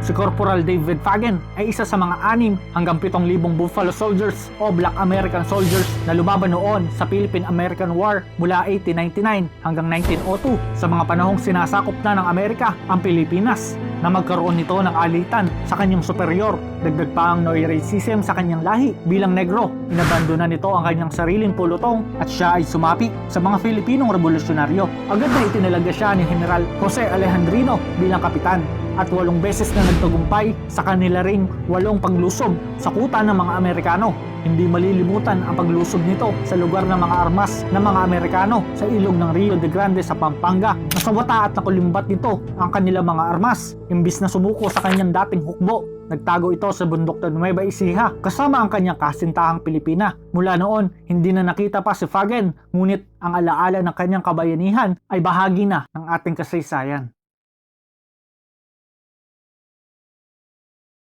Si Corporal David Fagen ay isa sa mga 6 hanggang 7,000 Buffalo Soldiers o Black American Soldiers na lumaban noon sa Philippine-American War mula 1899 hanggang 1902 sa mga panahong sinasakop na ng Amerika ang Pilipinas na magkaroon nito ng alitan sa kanyang superior. Dagdag pa ang racism sa kanyang lahi bilang negro. Inabandona nito ang kanyang sariling pulutong at siya ay sumapi sa mga Filipinong revolusyonaryo. Agad na itinalaga siya ni General Jose Alejandrino bilang kapitan at 8 beses na nagtagumpay sa kanila ring 8 paglusob sa kuta ng mga Amerikano. Hindi malilimutan ang paglusob nito sa lugar ng mga armas ng mga Amerikano sa ilog ng Rio de Grande sa Pampanga. Nasawata at nakulimbat nito ang kanilang mga armas. Imbis na sumuko sa kanyang dating hukbo, nagtago ito sa bundok ng Nueva Ecija kasama ang kanyang kasintahang Pilipina. Mula noon, hindi na nakita pa si Fagen, ngunit ang alaala ng kanyang kabayanihan ay bahagi na ng ating kasaysayan.